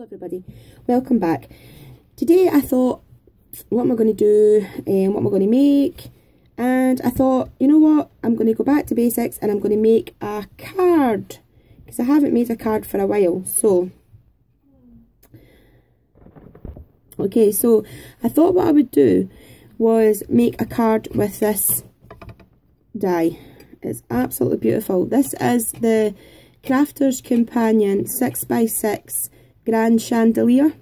Hello everybody, welcome back. Today I thought, what am I going to do and what am I going to make? And I thought, you know what, I'm going to go back to basics and I'm going to make a card, because I haven't made a card for a while. So okay, so I thought what I would do was make a card with this die. It's absolutely beautiful. This is the Crafter's Companion 6x6 Grand Chandelier,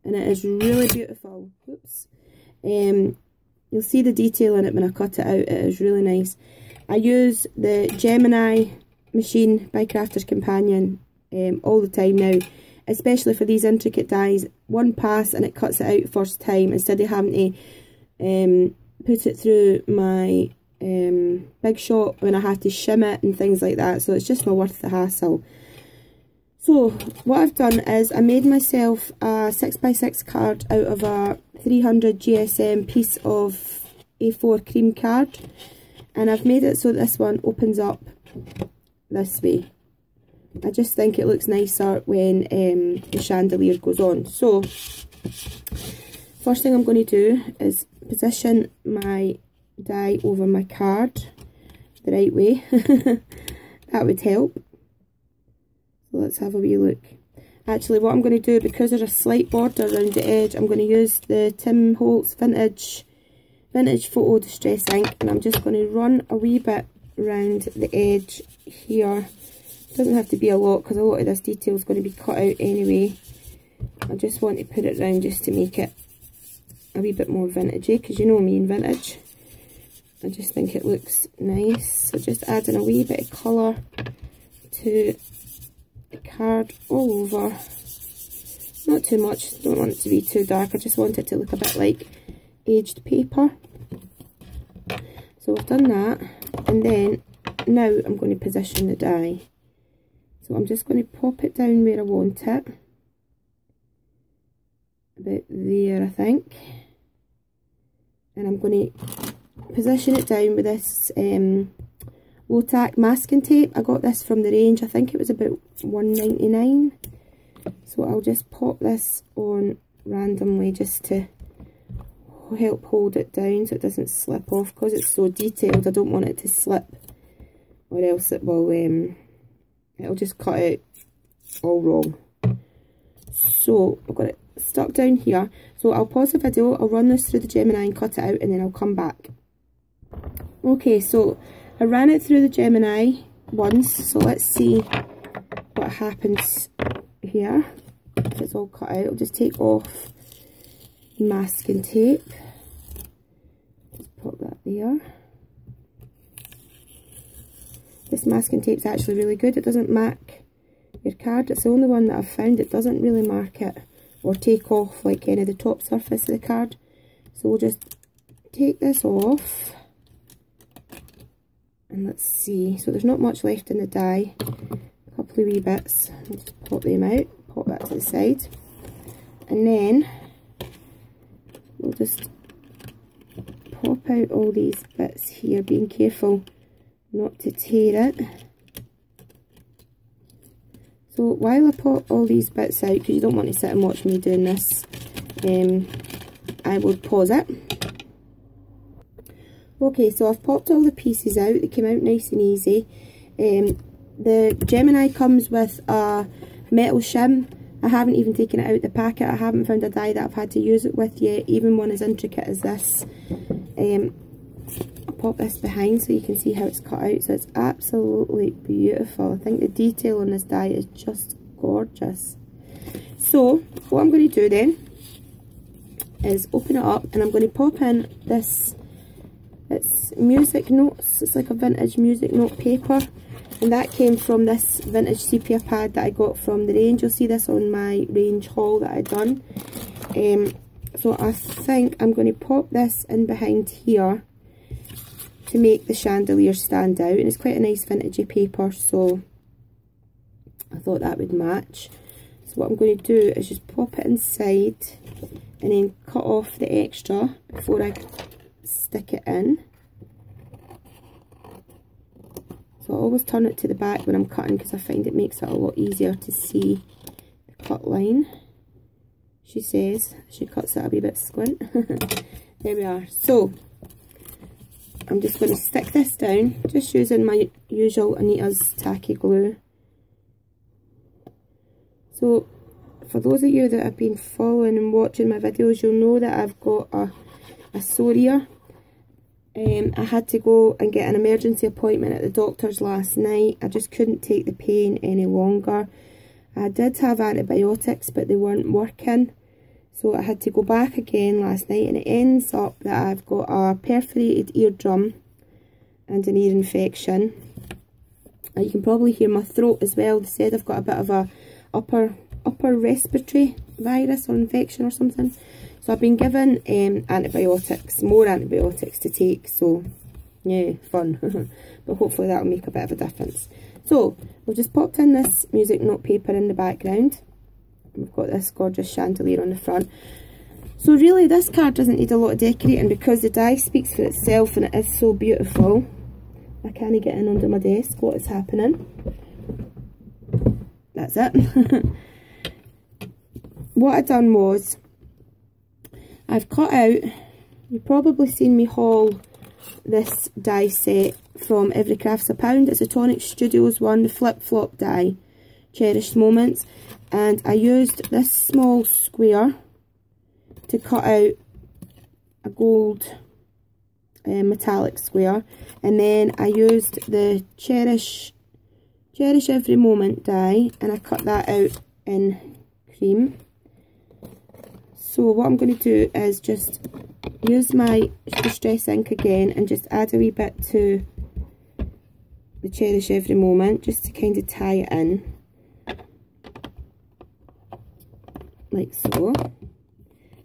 and it is really beautiful. Oops. You'll see the detail in it when I cut it out. It is really nice. I use the Gemini machine by Crafter's Companion all the time now, especially for these intricate dies. One pass and it cuts it out first time, instead of having to put it through my big shop when I have to shim it and things like that. So it's just not worth the hassle. So what I've done is I made myself a 6x6 card out of a 300 GSM piece of A4 cream card, and I've made it so this one opens up this way. I just think it looks nicer when the chandelier goes on. So first thing I'm going to do is position my die over my card the right way. That would help. So let's have a wee look. Actually, what I'm going to do, because there's a slight border around the edge, I'm going to use the Tim Holtz vintage photo distress ink, and I'm just going to run a wee bit around the edge here. It doesn't have to be a lot, because a lot of this detail is going to be cut out anyway. I just want to put it around just to make it a wee bit more vintagey, because you know me and vintage. I just think it looks nice. So just adding a wee bit of colour to the card all over. Not too much, don't want it to be too dark. I just want it to look a bit like aged paper. So I've done that, and then now I'm going to position the die. So I'm just going to pop it down where I want it. About there, I think. And I'm going to position it down with this low tack masking tape. I got this from the range. I think it was about £1.99. So I'll just pop this on randomly just to help hold it down so it doesn't slip off, because it's so detailed. I don't want it to slip, or else it will it'll just cut out all wrong. So I've got it stuck down here. So I'll pause the video, I'll run this through the Gemini and cut it out, and then I'll come back. Okay, so I ran it through the Gemini once, so let's see what happens here. If it's all cut out, I'll just take off the masking tape. Just pop that there. This masking tape's actually really good. It doesn't mark your card. It's the only one that I've found that doesn't really mark it or take off like any of the top surface of the card. So we'll just take this off. And let's see, so there's not much left in the die, a couple of wee bits. I'll just pop them out, pop that to the side, and then we'll just pop out all these bits here, being careful not to tear it. So while I pop all these bits out, because you don't want to sit and watch me doing this, I will pause it. Okay, so I've popped all the pieces out. They came out nice and easy. The Gemini comes with a metal shim. I haven't even taken it out the packet. I haven't found a die that I've had to use it with yet, even one as intricate as this. I'll pop this behind so you can see how it's cut out. So it's absolutely beautiful. I think the detail on this die is just gorgeous. So what I'm going to do then is open it up, and I'm going to pop in this. It's music notes. It's like a vintage music note paper, and that came from this vintage sepia pad that I got from the range. You'll see this on my range haul that I done. So I think I'm going to pop this in behind here to make the chandelier stand out, and it's quite a nice vintagey paper, so I thought that would match. So what I'm going to do is just pop it inside and then cut off the extra before I stick it in. So I always turn it to the back when I'm cutting, because I find it makes it a lot easier to see the cut line, she says. She cuts it a wee bit squint. There we are. So I'm just going to stick this down, just using my usual Anita's tacky glue. So for those of you that have been following and watching my videos, you'll know that I've got a sore ear. I had to go and get an emergency appointment at the doctor's last night. I just couldn't take the pain any longer. I did have antibiotics, but they weren't working. So I had to go back again last night, and it ends up that I've got a perforated eardrum and an ear infection. And you can probably hear my throat as well. They said I've got a bit of a upper respiratory virus or infection or something. So I've been given antibiotics, more antibiotics to take. So yeah, fun. But hopefully that'll make a bit of a difference. So we've just popped in this music note paper in the background. We've got this gorgeous chandelier on the front. So really this card doesn't need a lot of decorating because the die speaks for itself and it is so beautiful. I can't get in under my desk. What is happening? That's it. What I done was, I've cut out, you've probably seen me haul this die set from Every Craft's a Pound. It's a Tonic Studios one, the flip flop die, Cherished Moments. And I used this small square to cut out a gold metallic square, and then I used the Cherish Every Moment die, and I cut that out in cream. So what I'm going to do is just use my Distress ink again and just add a wee bit to the Cherish Every Moment, just to kind of tie it in. Like so.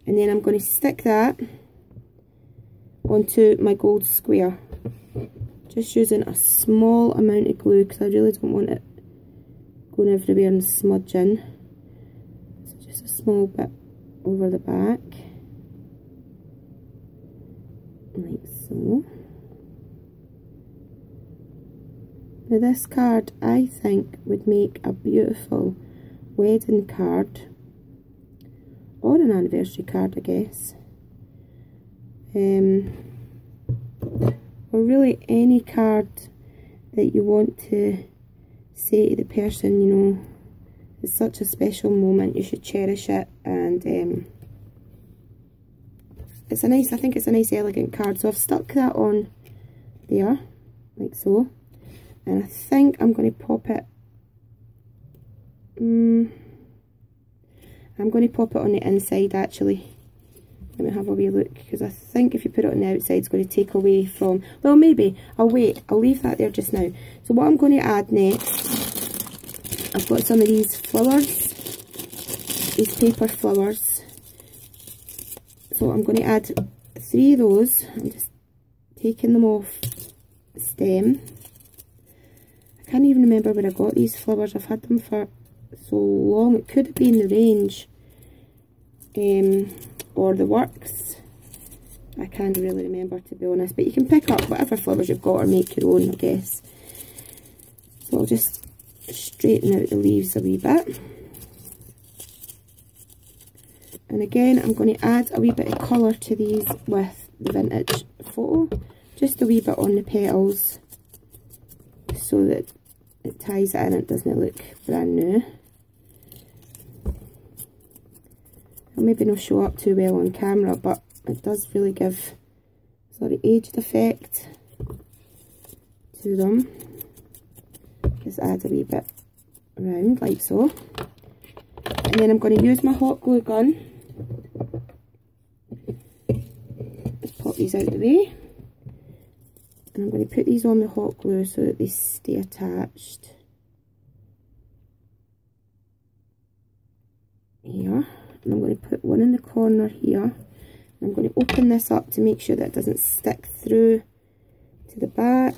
And then I'm going to stick that onto my gold square. Just using a small amount of glue because I really don't want it going everywhere and smudging. So just a small bit over the back. Like so. Now this card I think would make a beautiful wedding card. Or an anniversary card, I guess. Or really any card that you want to say to the person, you know, it's such a special moment, you should cherish it. And it's a nice, I think it's a nice elegant card. So I've stuck that on there, like so. And I think I'm going to pop it, I'm going to pop it on the inside actually. Let me have a wee look, because I think if you put it on the outside it's going to take away from, well maybe, I'll wait, I'll leave that there just now. So what I'm going to add next, I've got some of these flowers, these paper flowers. So I'm going to add 3 of those. I'm just taking them off the stem. I can't even remember where I got these flowers, I've had them for so long. It could have been the range or the works. I can't really remember, to be honest, but you can pick up whatever flowers you've got or make your own, I guess. So I'll just straighten out the leaves a wee bit, and again I'm going to add a wee bit of colour to these with the vintage photo, just a wee bit on the petals so that it ties it in, it doesn't look brand new. It'll maybe not show up too well on camera, but it does really give sort of aged effect to them. Just add a wee bit around like so. And then I'm going to use my hot glue gun. Just pop these out of the way. And I'm going to put these on the hot glue so that they stay attached. Here. And I'm going to put one in the corner here. I'm going to open this up to make sure that it doesn't stick through to the back.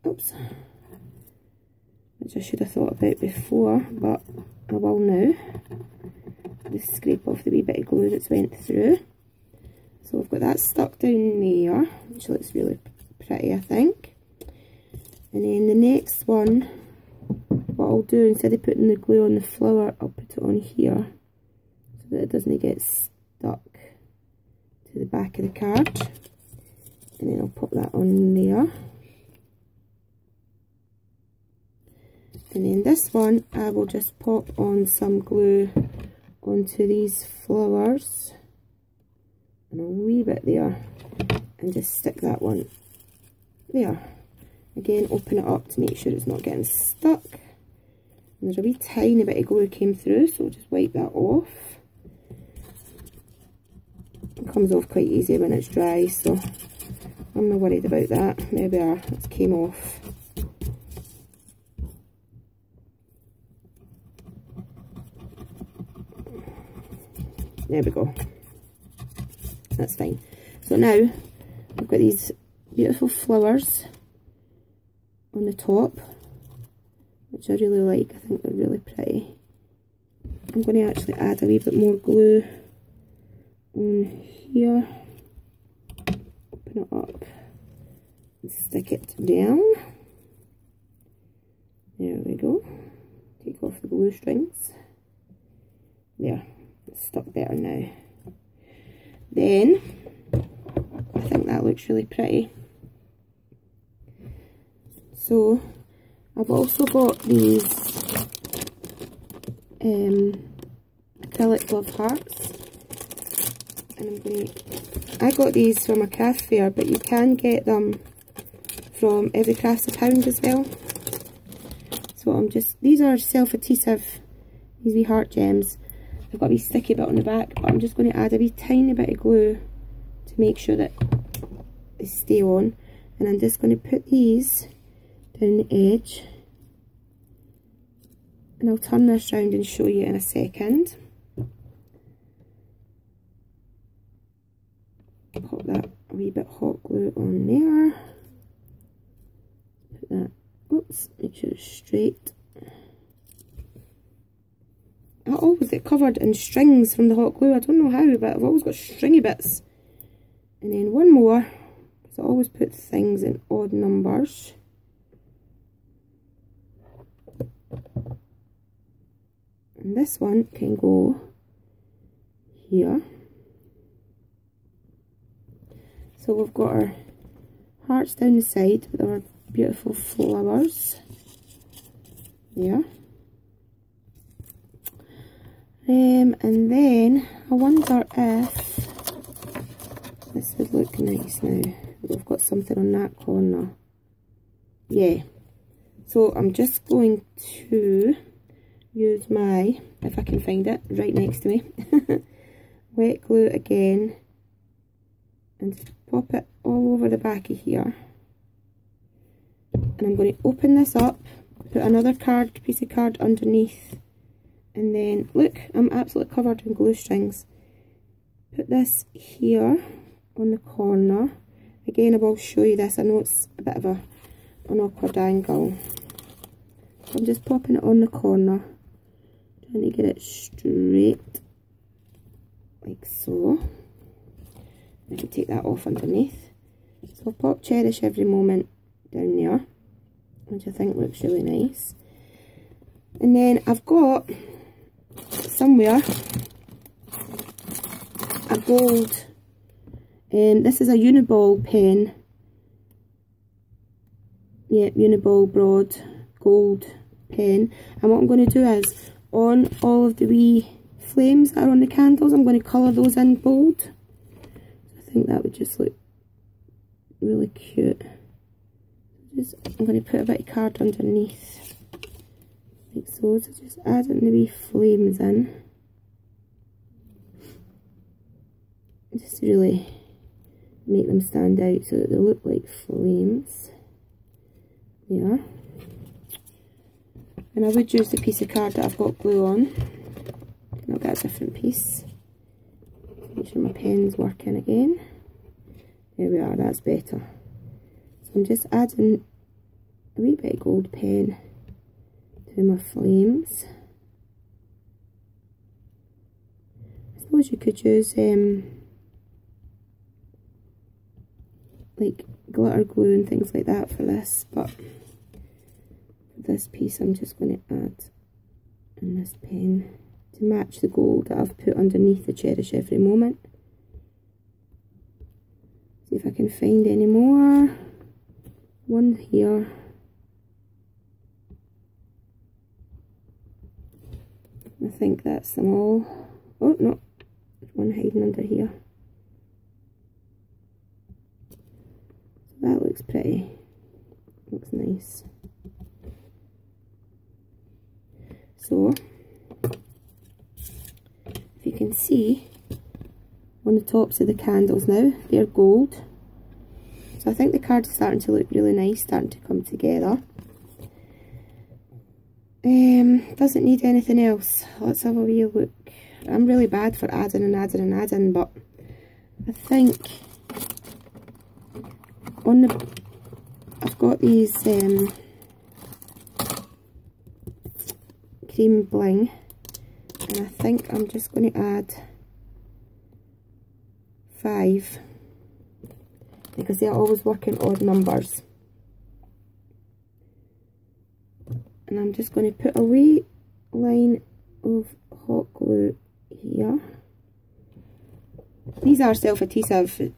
Oops. Which I should have thought about before, but I will now. Just scrape off the wee bit of glue that's went through. So I've got that stuck down there, which looks really pretty, I think. And then the next one, what I'll do, instead of putting the glue on the flower, I'll put it on here so that it doesn't get stuck to the back of the card. And then I'll pop that on there. And then this one, I will just pop on some glue onto these flowers. And a wee bit there. And just stick that one there. Again, open it up to make sure it's not getting stuck. And there's a wee tiny bit of glue came through, so we'll just wipe that off. It comes off quite easy when it's dry, so I'm not worried about that. Maybe it came off. There we go. That's fine. So now I've got these beautiful flowers on the top, which I really like. I think they're really pretty. I'm going to actually add a wee bit more glue on here. Open it up and stick it down. There we go. Take off the glue strings. There, it's stuck better now. Then, I think that looks really pretty. So, I've also got these acrylic love hearts. And I'm going to, I got these from a craft fair, but you can get them from Every Craft's a Pound as well. So I'm just, these are self-adhesive, these wee heart gems. I've got a wee sticky bit on the back, but I'm just going to add a wee tiny bit of glue to make sure that they stay on. And I'm just going to put these down the edge. And I'll turn this round and show you in a second. Pop that a wee bit hot glue on there. Put that, oops, make sure it's straight. I always get covered in strings from the hot glue. I don't know how, but I've always got stringy bits. And then one more, because I always put things in odd numbers. And this one can go here. So we've got our hearts down the side with our beautiful flowers. There. And then I wonder if this would look nice now. We've got something on that corner. Yeah. So I'm just going to use my, if I can find it, right next to me, wet glue again, and just pop it all over the back of here. And I'm going to open this up, put another piece of card underneath. And then, look, I'm absolutely covered in glue strings. Put this here on the corner. Again, I will show you this. I know it's a bit of an awkward angle. So I'm just popping it on the corner. Trying to get it straight. Like so. I can take that off underneath. So I'll pop Cherish Every Moment down there, which I think looks really nice. And then I've got somewhere a gold, this is a Uniball pen, yeah, Uniball broad gold pen, and what I'm going to do is on all of the wee flames that are on the candles, I'm going to colour those in gold. I think that would just look really cute. I'm going to put a bit of card underneath like so, so just adding the wee flames in, just to really make them stand out so that they look like flames. There. And I would use the piece of card that I've got glue on, and I'll get a different piece. Make sure my pen's working again. There we are, that's better. So I'm just adding a wee bit of gold pen to my flames. I suppose you could use like glitter glue and things like that for this, but for this piece I'm just going to add in this pen to match the gold that I've put underneath the Cherish Every Moment. See if I can find any more. One here. I think that's them all. Oh no, there's one hiding under here. So that looks pretty. Looks nice. So, if you can see on the tops of the candles now, they're gold. So I think the card is starting to look really nice, starting to come together. Doesn't need anything else. Let's have a wee look. I'm really bad for adding and adding and adding, but I think on the, I've got these cream bling, and I think I'm just going to add 5 because they always work in odd numbers. And I'm just going to put a wee line of hot glue here. These are self-adhesive,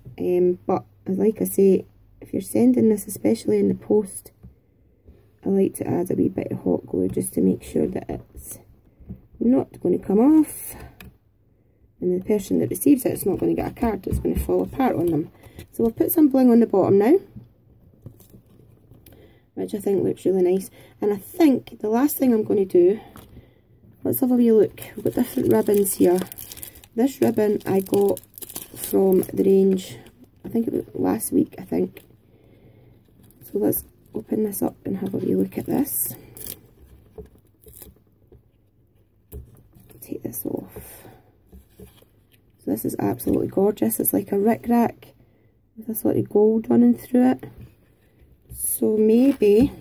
but like I say, if you're sending this, especially in the post, I like to add a wee bit of hot glue just to make sure that it's not going to come off, and the person that receives it is not going to get a card that's going to fall apart on them. So we'll put some bling on the bottom now, which I think looks really nice. And I think the last thing I'm going to do, let's have a wee look. We've got different ribbons here. This ribbon I got from the range, I think it was last week, I think. So let's open this up and have a wee look at this. Take this off. So this is absolutely gorgeous. It's like a rick-rack with a sort of gold running through it. So maybe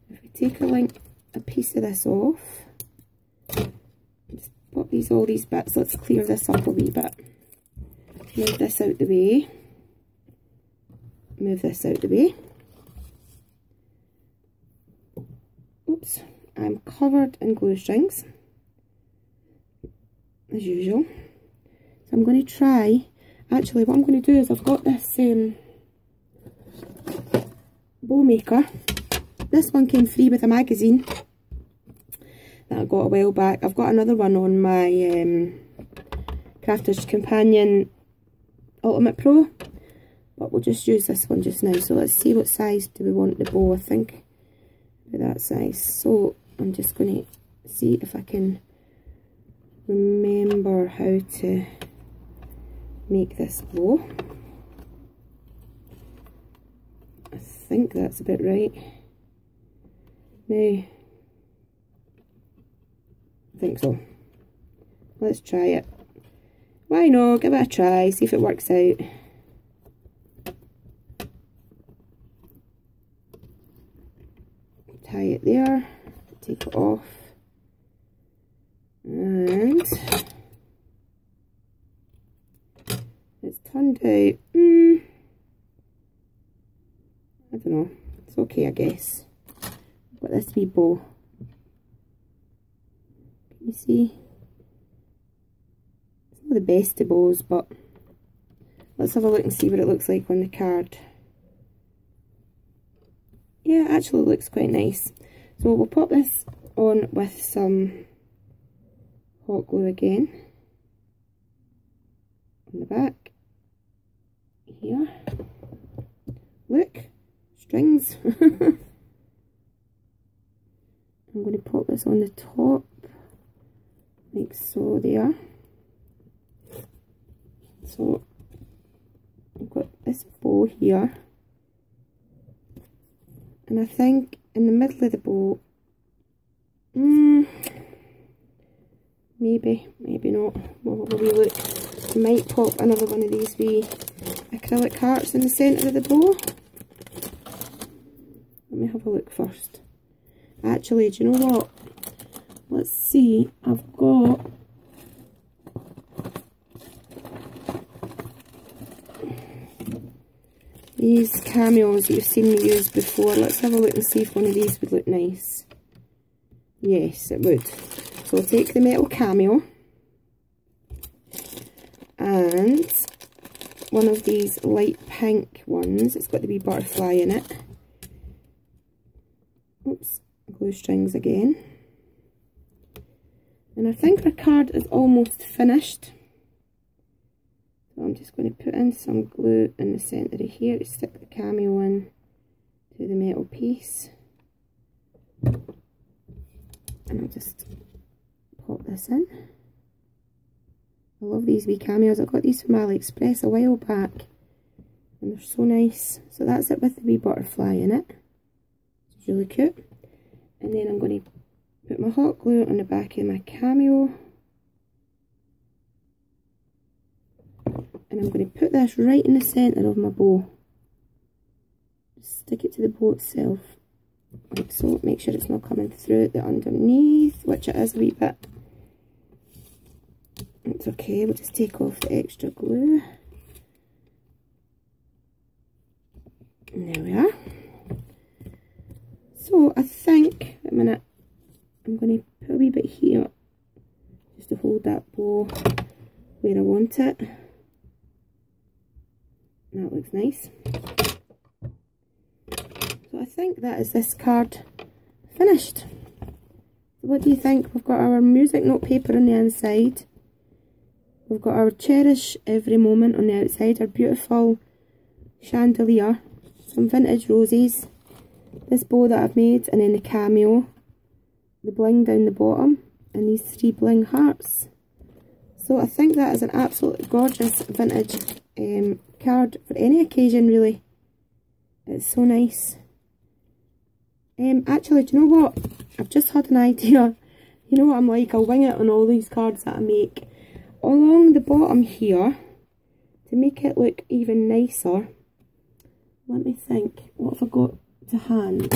if we take a piece of this off, just pop all these bits. Let's clear this up a wee bit. Move this out the way. Move this out the way. Oops, I'm covered in glue strings as usual. So I'm going to try. Actually, what I'm going to do is I've got this bow maker. This one came free with a magazine that I got a while back. I've got another one on my Crafter's Companion Ultimate Pro, but we'll just use this one just now. So let's see what size do we want the bow. I think that size. So I'm just going to see if I can remember how to make this bow. I think that's about right. Now, I think so. Let's try it. Why not? Give it a try, see if it works out. Tie it there, take it off, and it's turned out, I don't know, it's okay I guess. I've got this wee bow. Can you see? It's not the best of bows, but let's have a look and see what it looks like on the card. Yeah, it actually looks quite nice. So we'll pop this on with some hot glue again on the back here. Look, strings. I'm going to pop this on the top like so there. So I've got this bow here, and I think in the middle of the bow, maybe not. We'll have a wee look. I might pop another one of these wee acrylic hearts in the centre of the bow. Let me have a look first. Actually, do you know what? Let's see. I've got these cameos that you've seen me use before. Let's have a look and see if one of these would look nice. Yes, it would. So I'll take the metal cameo and one of these light pink ones. It's got the wee butterfly in it. Oops, glue strings again. And I think our card is almost finished. So I'm just going to put in some glue in the centre of here to stick the cameo in to the metal piece. And I'll just pop this in. I love these wee cameos. I got these from AliExpress a while back and they're so nice. So that's it with the wee butterfly in it. It's really cute. And then I'm going to put my hot glue on the back of my cameo. And I'm going to put this right in the centre of my bow. Just stick it to the bow itself. Like so. Make sure it's not coming through the underneath, which it is a wee bit. It's okay, we'll just take off the extra glue. And there we are. So I think, a minute, I'm going to put a wee bit here just to hold that bow where I want it. That looks nice. So I think that is this card finished. So what do you think? We've got our music note paper on the inside. We've got our cherish every moment on the outside, our beautiful chandelier, some vintage roses, this bow that I've made, and then the cameo, the bling down the bottom, and these 3 bling hearts. So I think that is an absolutely gorgeous vintage card for any occasion really. It's so nice. Actually, do you know what? I've just had an idea. You know what I'm like, I'll wing it on all these cards that I make. Along the bottom here, to make it look even nicer, let me think, what have I got to hand?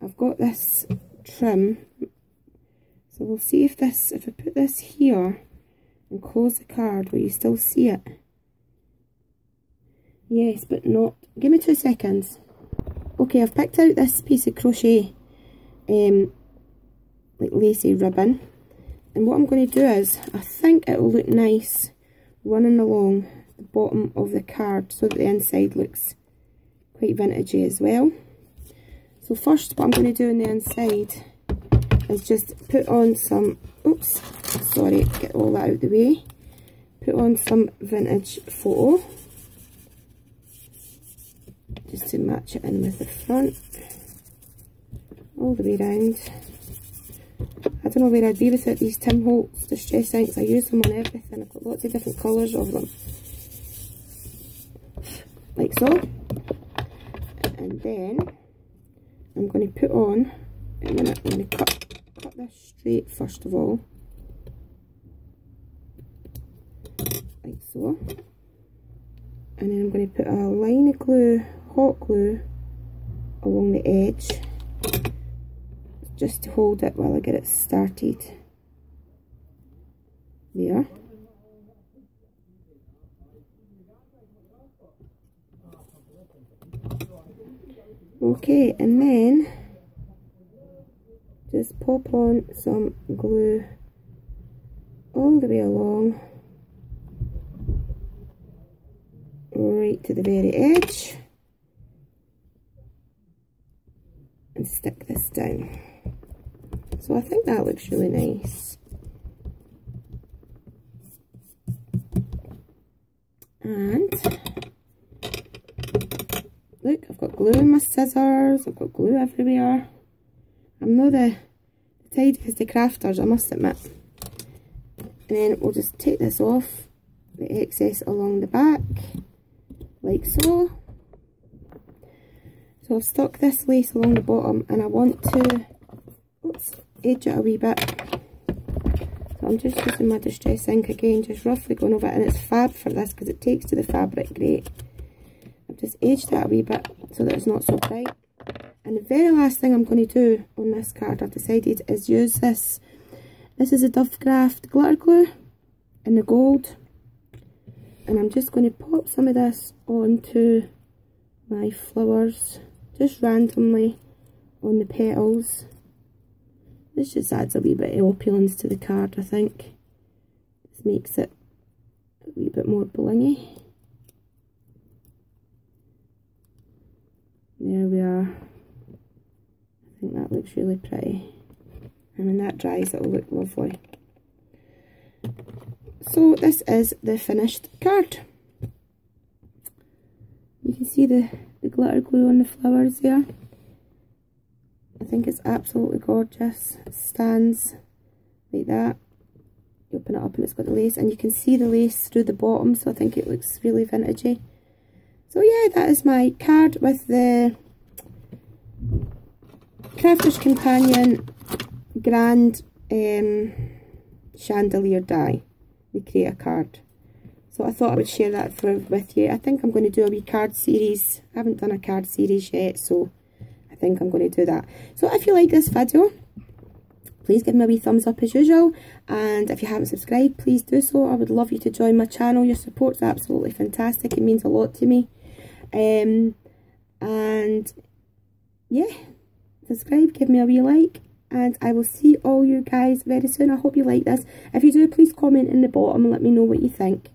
I've got this trim, so we'll see if this, if I put this here and close the card, will you still see it? Yes, but not, give me 2 seconds. Okay, I've picked out this piece of crochet, like lacy ribbon. And what I'm going to do is, I think it will look nice running along the bottom of the card so that the inside looks quite vintagey as well. So first what I'm going to do on the inside is just put on some, oops, sorry, get all that out of the way. Put on some vintage photo, just to match it in with the front, all the way around. I don't know where I'd be without these Tim Holtz distress inks. I use them on everything. I've got lots of different colours of them. Like so. And then I'm going to put on, I'm going to cut this straight first of all. Like so. And then I'm going to put a line of glue, hot glue, along the edge, just to hold it while I get it started. There. Okay, and then just pop on some glue all the way along, right to the very edge, and stick this down. So I think that looks really nice. And look, I've got glue in my scissors, I've got glue everywhere. I'm not the tidiest of crafters, I must admit. And then we'll just take this off, the excess along the back, like so. So I've stuck this lace along the bottom and I want to, oops, edge it a wee bit. So I'm just using my distress ink again, just roughly going over it, and it's fab for this because it takes to the fabric great. I've just edged that a wee bit so that it's not so bright. And the very last thing I'm going to do on this card, I've decided, is use this. This is a Dovecraft glitter glue in the gold. And I'm just going to pop some of this onto my flowers just randomly on the petals. This just adds a wee bit of opulence to the card, I think. This makes it a wee bit more blingy. There we are. I think that looks really pretty. And when that dries, it'll look lovely. So this is the finished card. You can see the glitter glue on the flowers there. I think it's absolutely gorgeous. It stands like that. You open it up and it's got the lace, and you can see the lace through the bottom, so I think it looks really vintagey. So yeah, that is my card with the Crafter's Companion Grand Chandelier die, the Creator card. So I thought I would share that with you. I think I'm going to do a wee card series. I haven't done a card series yet, so I think I'm going to do that. So if you like this video, please give me a wee thumbs up as usual. And if you haven't subscribed, please do so. I would love you to join my channel. Your support's absolutely fantastic. It means a lot to me. And yeah, subscribe, give me a wee like. And I will see all you guys very soon. I hope you like this. If you do, please comment in the bottom and let me know what you think.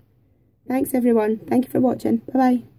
Thanks everyone. Thank you for watching. Bye bye.